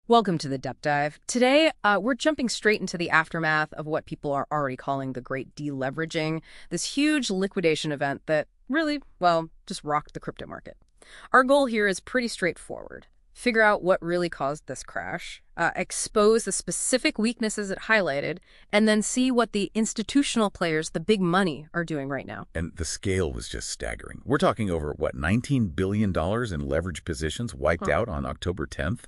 Welcome to the Deep Dive. Today, we're jumping straight into the aftermath of what people are already calling the great deleveraging, this huge liquidation event that really, well, just rocked the crypto market. Our goal here is pretty straightforward. Figure out what really caused this crash, expose the specific weaknesses it highlighted, and then see what the institutional players, the big money, are doing right now. And the scale was just staggering. We're talking over, what, $19 billion in leveraged positions wiped out on October 10th?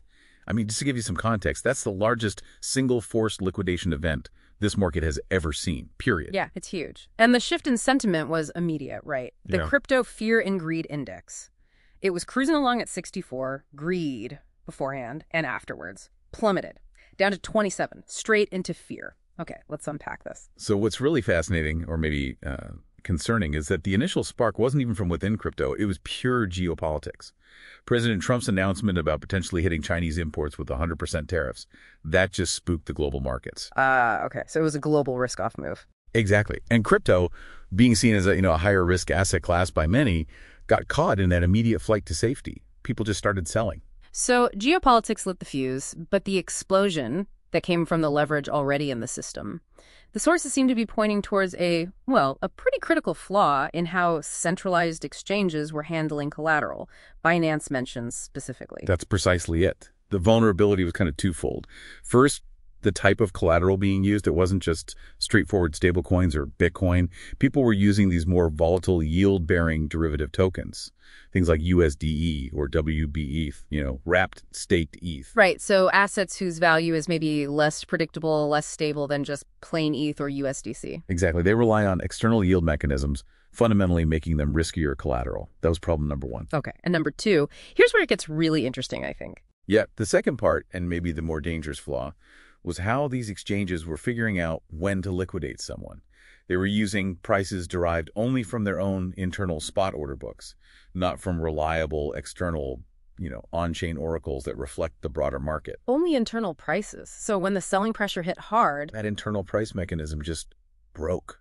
I mean, just to give you some context, that's the largest single forced liquidation event this market has ever seen, period. Yeah, it's huge. And the shift in sentiment was immediate, right? The crypto fear and greed index. It was cruising along at 64, greed beforehand and afterwards, plummeted down to 27, straight into fear. Okay, let's unpack this. So what's really fascinating, or maybe concerning, is that the initial spark wasn't even from within crypto. It was pure geopolitics. President Trump's announcement about potentially hitting Chinese imports with 100% tariffs, that just spooked the global markets. Okay, so it was a global risk-off move. Exactly. And crypto, being seen as a higher risk asset class by many, got caught in that immediate flight to safety. People just started selling. So geopolitics lit the fuse, but the explosion that came from the leverage already in the system, the sources seem to be pointing towards a pretty critical flaw in how centralized exchanges were handling collateral. Binance mentions specifically. That's precisely it. The vulnerability was kind of twofold. First, the type of collateral being used. It wasn't just straightforward stablecoins or Bitcoin. People were using these more volatile yield-bearing derivative tokens, things like USDE or WBETH, wrapped staked ETH. Right, so assets whose value is maybe less predictable, less stable than just plain ETH or USDC. Exactly. They rely on external yield mechanisms, fundamentally making them riskier collateral. That was problem number one. Okay, and number two, here's where it gets really interesting, I think. Yeah, the second part, and maybe the more dangerous flaw, was how these exchanges were figuring out when to liquidate someone. They were using prices derived only from their own internal spot order books, not from reliable external, on-chain oracles that reflect the broader market. Only internal prices. So when the selling pressure hit hard, that internal price mechanism just broke.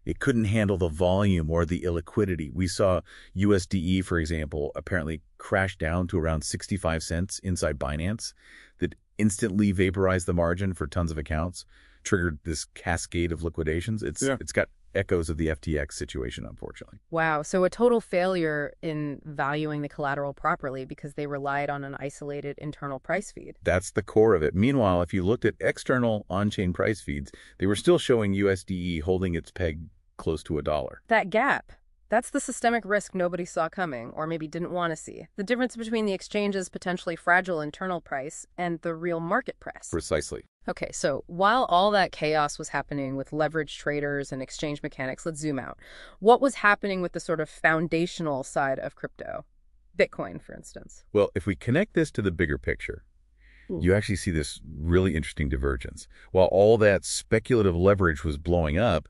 It couldn't handle the volume or the illiquidity. We saw USDE, for example, apparently crash down to around 65 cents inside Binance. That instantly vaporized the margin for tons of accounts, triggered this cascade of liquidations. It's got echoes of the FTX situation, unfortunately. Wow. So a total failure in valuing the collateral properly because they relied on an isolated internal price feed. That's the core of it. Meanwhile, if you looked at external on-chain price feeds, they were still showing USDE holding its peg close to $1. That gap. That's the systemic risk nobody saw coming, or maybe didn't want to see. The difference between the exchange's potentially fragile internal price and the real market price. Precisely. Okay, so while all that chaos was happening with leverage traders and exchange mechanics, let's zoom out. What was happening with the sort of foundational side of crypto? Bitcoin, for instance. Well, if we connect this to the bigger picture, you actually see this really interesting divergence. While all that speculative leverage was blowing up,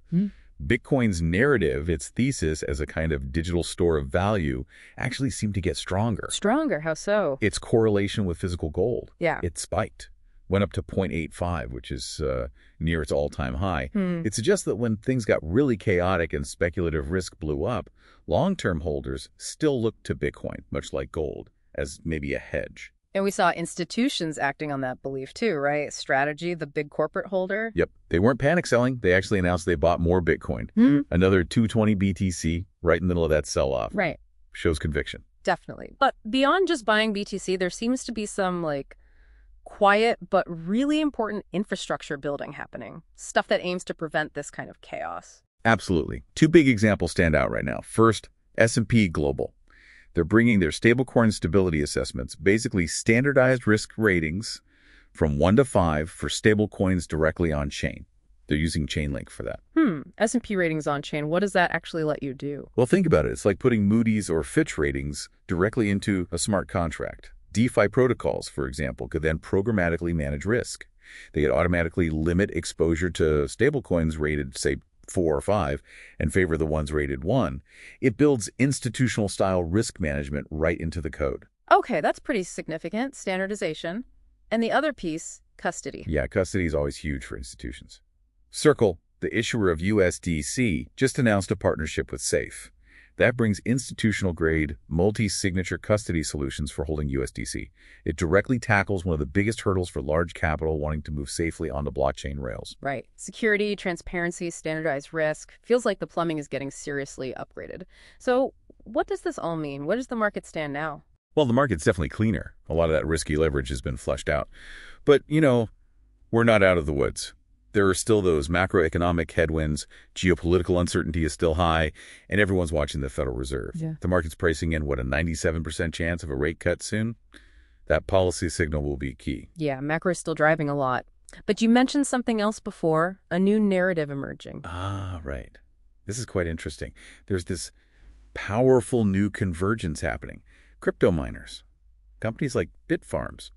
Bitcoin's narrative, its thesis as a kind of digital store of value, actually seemed to get stronger. Stronger? How so? Its correlation with physical gold. Yeah. It spiked. Went up to 0.85, which is near its all-time high. It suggests that when things got really chaotic and speculative risk blew up, long-term holders still looked to Bitcoin, much like gold, as maybe a hedge. And we saw institutions acting on that belief too, right? Strategy, the big corporate holder. Yep. They weren't panic selling. They actually announced they bought more Bitcoin. Another 220 BTC right in the middle of that sell-off. Right. Shows conviction. Definitely. But beyond just buying BTC, there seems to be some quiet but really important infrastructure building happening. Stuff that aims to prevent this kind of chaos. Absolutely. Two big examples stand out right now. First, S&P Global. They're bringing their stablecoin stability assessments, basically standardized risk ratings from 1 to 5 for stablecoins directly on-chain. They're using Chainlink for that. S&P ratings on-chain, what does that actually let you do? Well, think about it. It's like putting Moody's or Fitch ratings directly into a smart contract. DeFi protocols, for example, could then programmatically manage risk. They could automatically limit exposure to stablecoins rated, say, 4 or 5 and favor the ones rated 1. It builds institutional-style risk management right into the code. Okay, that's pretty significant. Standardization. And the other piece, custody. Yeah, custody is always huge for institutions. Circle, the issuer of USDC, just announced a partnership with Safe. That brings institutional-grade, multi-signature custody solutions for holding USDC. It directly tackles one of the biggest hurdles for large capital wanting to move safely onto blockchain rails. Right. Security, transparency, standardized risk. Feels like the plumbing is getting seriously upgraded. So what does this all mean? Where does the market stand now? Well, the market's definitely cleaner. A lot of that risky leverage has been flushed out. But, we're not out of the woods. There are still those macroeconomic headwinds, geopolitical uncertainty is still high, and everyone's watching the Federal Reserve. Yeah. The market's pricing in, a 97% chance of a rate cut soon? That policy signal will be key. Yeah, macro is still driving a lot. But you mentioned something else before, a new narrative emerging. Ah, right. This is quite interesting. There's this powerful new convergence happening. Crypto miners, companies like Bitfarms,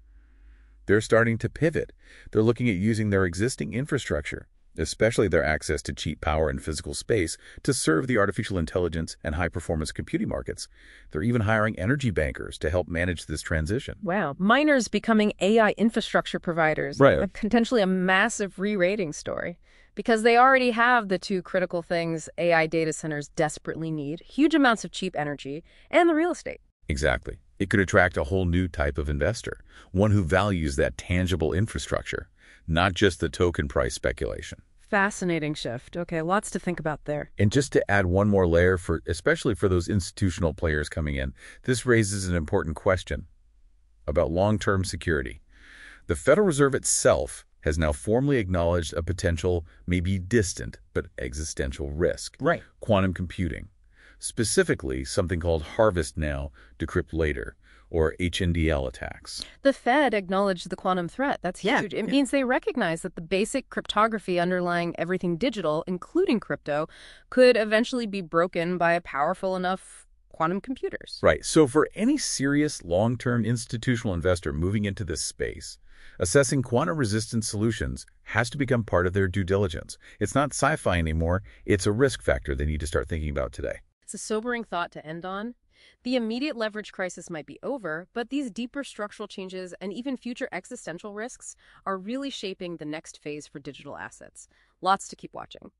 they're starting to pivot. They're looking at using their existing infrastructure, especially their access to cheap power and physical space, to serve the artificial intelligence and high-performance computing markets. They're even hiring energy bankers to help manage this transition. Wow. Miners becoming AI infrastructure providers. Right. Potentially a massive re-rating story. Because they already have the two critical things AI data centers desperately need, huge amounts of cheap energy, and the real estate. Exactly. It could attract a whole new type of investor, one who values that tangible infrastructure, not just the token price speculation. Fascinating shift. Okay, lots to think about there. And just to add one more layer, especially for those institutional players coming in, this raises an important question about long-term security. The Federal Reserve itself has now formally acknowledged a potential, maybe distant, but existential risk. Right. Quantum computing. Specifically, something called harvest now, decrypt later, or HNDL attacks. The Fed acknowledged the quantum threat. That's huge. It means they recognize that the basic cryptography underlying everything digital, including crypto, could eventually be broken by powerful enough quantum computers. Right. So for any serious long-term institutional investor moving into this space, assessing quantum-resistant solutions has to become part of their due diligence. It's not sci-fi anymore. It's a risk factor they need to start thinking about today. It's a sobering thought to end on. The immediate leverage crisis might be over, but these deeper structural changes and even future existential risks are really shaping the next phase for digital assets. Lots to keep watching.